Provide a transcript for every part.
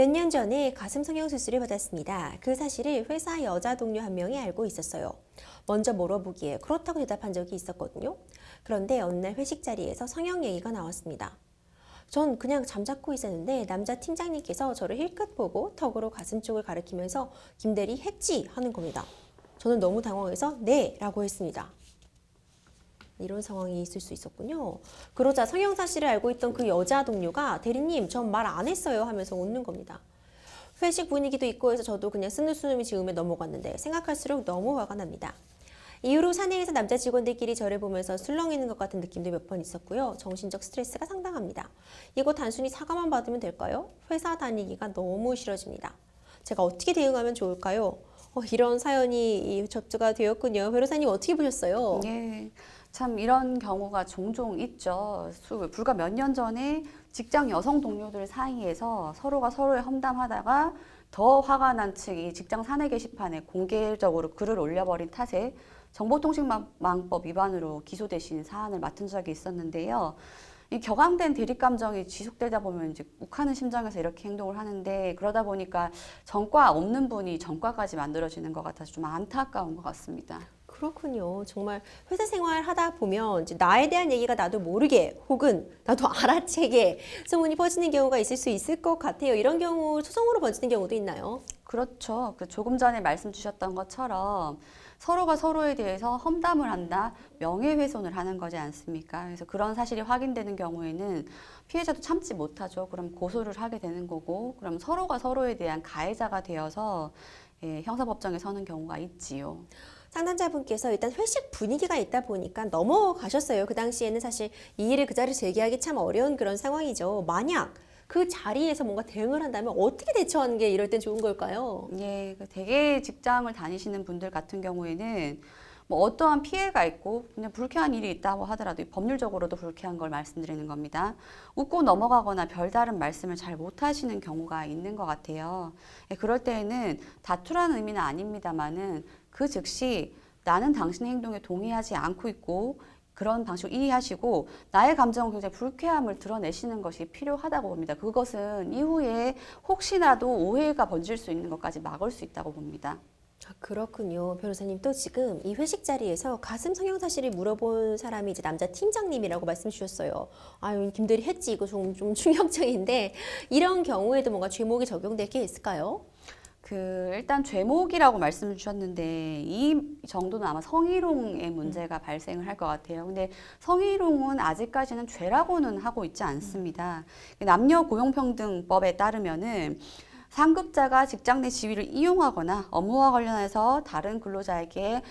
몇 년 전에 가슴 성형수술을 받았습니다. 그 사실을 회사 여자 동료 한 명이 알고 있었어요. 먼저 물어보기에 그렇다고 대답한 적이 있었거든요. 그런데 어느 날 회식 자리에서 성형 얘기가 나왔습니다. 전 그냥 잠자코 있었는데 남자 팀장님께서 저를 힐끗 보고 턱으로 가슴 쪽을 가리키면서 김대리 했지? 하는 겁니다. 저는 너무 당황해서 네! 라고 했습니다. 이런 상황이 있을 수 있었군요. 그러자 성형 사실을 알고 있던 그 여자 동료가 대리님 전 말 안 했어요 하면서 웃는 겁니다. 회식 분위기도 있고 해서 저도 그냥 스누스누이 지으며 넘어갔는데 생각할수록 너무 화가 납니다. 이후로 사내에서 남자 직원들끼리 저를 보면서 술렁이는 것 같은 느낌도 몇 번 있었고요. 정신적 스트레스가 상당합니다. 이거 단순히 사과만 받으면 될까요? 회사 다니기가 너무 싫어집니다. 제가 어떻게 대응하면 좋을까요? 이런 사연이 접수가 되었군요. 변호사님 어떻게 보셨어요? 예, 참 이런 경우가 종종 있죠. 불과 몇 년 전에 직장 여성 동료들 사이에서 서로가 서로를 험담하다가 더 화가 난 측이 직장 사내 게시판에 공개적으로 글을 올려버린 탓에 정보통신망법 위반으로 기소되신 사안을 맡은 적이 있었는데요. 이 격앙된 대립 감정이 지속되다 보면 이제 욱하는 심정에서 이렇게 행동을 하는데, 그러다 보니까 전과 없는 분이 전과까지 만들어지는 것 같아서 좀 안타까운 것 같습니다. 그렇군요. 정말 회사 생활 하다 보면 이제 나에 대한 얘기가 나도 모르게 혹은 나도 알아채게 소문이 퍼지는 경우가 있을 수 있을 것 같아요. 이런 경우 소송으로 번지는 경우도 있나요? 그렇죠. 조금 전에 말씀 주셨던 것처럼 서로가 서로에 대해서 험담을 한다, 명예훼손을 하는 거지 않습니까? 그래서 그런 사실이 확인되는 경우에는 피해자도 참지 못하죠. 그럼 고소를 하게 되는 거고, 그럼 서로가 서로에 대한 가해자가 되어서 형사법정에 서는 경우가 있지요. 상담자분께서 일단 회식 분위기가 있다 보니까 넘어가셨어요. 그 당시에는 사실 이 일을 그 자리에서 얘기하기 참 어려운 그런 상황이죠. 만약 그 자리에서 뭔가 대응을 한다면 어떻게 대처하는 게 이럴 땐 좋은 걸까요? 예, 되게 직장을 다니시는 분들 같은 경우에는 뭐 어떠한 피해가 있고 그냥 불쾌한 일이 있다고 하더라도 법률적으로도 불쾌한 걸 말씀드리는 겁니다. 웃고 넘어가거나 별다른 말씀을 잘 못하시는 경우가 있는 것 같아요. 예, 그럴 때에는 다투라는 의미는 아닙니다만은 그 즉시 나는 당신의 행동에 동의하지 않고 있고 그런 방식으로 이해하시고 나의 감정은 굉장히 불쾌함을 드러내시는 것이 필요하다고 봅니다. 그것은 이후에 혹시라도 오해가 번질 수 있는 것까지 막을 수 있다고 봅니다. 그렇군요. 변호사님 또 지금 이 회식 자리에서 가슴 성형 사실을 물어본 사람이 이제 남자 팀장님이라고 말씀 주셨어요. 아유, 김대리 했지. 이거 좀 충격적인데 이런 경우에도 뭔가 죄목이 적용될 게 있을까요? 일단 죄목이라고 말씀을 주셨는데 이 정도는 아마 성희롱의 문제가 발생을 할 것 같아요. 근데 성희롱은 아직까지는 죄라고는 하고 있지 않습니다. 남녀고용평등법에 따르면은 상급자가 직장 내 지위를 이용하거나 업무와 관련해서 다른 근로자에게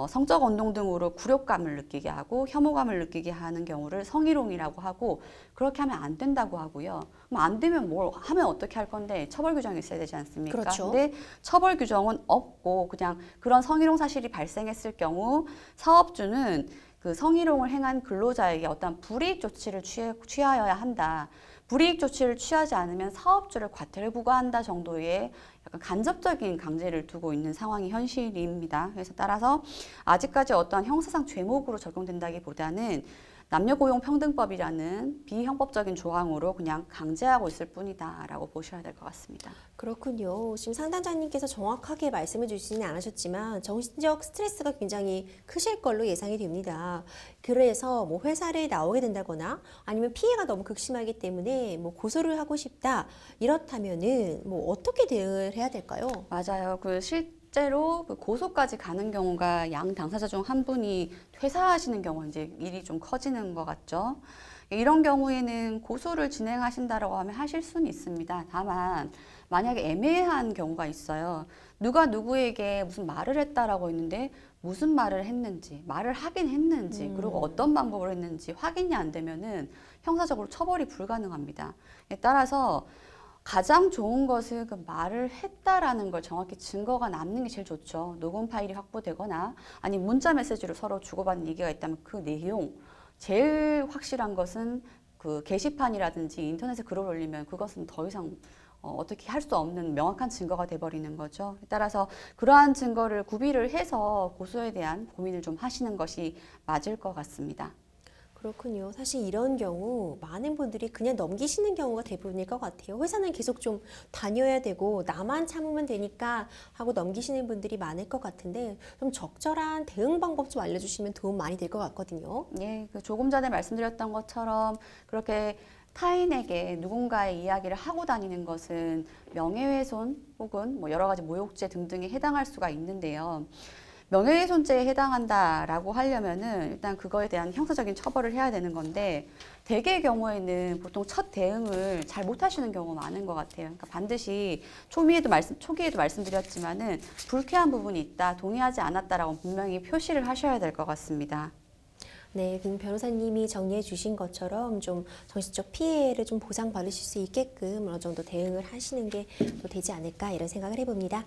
성적 언동 등으로 굴욕감을 느끼게 하고 혐오감을 느끼게 하는 경우를 성희롱이라고 하고, 그렇게 하면 안 된다고 하고요. 그럼 안 되면 뭘 하면 어떻게 할 건데 처벌 규정이 있어야 되지 않습니까? 그렇죠. 근데 처벌 규정은 없고 그냥 그런 성희롱 사실이 발생했을 경우 사업주는 그 성희롱을 행한 근로자에게 어떤 불이익 조치를 취하여야 한다. 불이익 조치를 취하지 않으면 사업주를 과태료 부과한다 정도의 약간 간접적인 강제를 두고 있는 상황이 현실입니다. 그래서 따라서 아직까지 어떠한 형사상 죄목으로 적용된다기보다는 남녀고용평등법이라는 비형법적인 조항으로 그냥 강제하고 있을 뿐이다라고 보셔야 될 것 같습니다. 그렇군요. 지금 상담자님께서 정확하게 말씀해 주시지는 않으셨지만 정신적 스트레스가 굉장히 크실 걸로 예상이 됩니다. 그래서 뭐 회사를 나오게 된다거나 아니면 피해가 너무 극심하기 때문에 뭐 고소를 하고 싶다 이렇다면은 뭐 어떻게 대응을 해야 될까요? 맞아요. 실제로 고소까지 가는 경우가 양 당사자 중 한 분이 퇴사하시는 경우 이제 일이 좀 커지는 것 같죠. 이런 경우에는 고소를 진행하신다라고 하면 하실 수는 있습니다. 다만 만약에 애매한 경우가 있어요. 누가 누구에게 무슨 말을 했다라고 했는데 무슨 말을 했는지, 말을 하긴 했는지, 그리고 어떤 방법으로 했는지 확인이 안 되면은 형사적으로 처벌이 불가능합니다. 따라서 가장 좋은 것은 그 말을 했다라는 걸 정확히 증거가 남는 게 제일 좋죠. 녹음 파일이 확보되거나 아니면 문자 메시지로 서로 주고받는 얘기가 있다면 그 내용, 제일 확실한 것은 그 게시판이라든지 인터넷에 글을 올리면 그것은 더 이상 어떻게 할 수 없는 명확한 증거가 돼버리는 거죠. 따라서 그러한 증거를 구비를 해서 고소에 대한 고민을 좀 하시는 것이 맞을 것 같습니다. 그렇군요. 사실 이런 경우 많은 분들이 그냥 넘기시는 경우가 대부분일 것 같아요. 회사는 계속 좀 다녀야 되고 나만 참으면 되니까 하고 넘기시는 분들이 많을 것 같은데 좀 적절한 대응 방법 좀 알려주시면 도움 많이 될 것 같거든요. 예, 그 조금 전에 말씀드렸던 것처럼 그렇게 타인에게 누군가의 이야기를 하고 다니는 것은 명예훼손 혹은 뭐 여러 가지 모욕죄 등등에 해당할 수가 있는데요. 명예훼손죄에 해당한다라고 하려면은 일단 그거에 대한 형사적인 처벌을 해야 되는 건데 대개의 경우에는 보통 첫 대응을 잘 못하시는 경우가 많은 것 같아요. 그러니까 반드시 초기에도 말씀드렸지만은 불쾌한 부분이 있다, 동의하지 않았다라고 분명히 표시를 하셔야 될 것 같습니다. 네, 김 변호사님이 정리해 주신 것처럼 좀 정신적 피해를 좀 보상받으실 수 있게끔 어느 정도 대응을 하시는 게 또 되지 않을까 이런 생각을 해봅니다.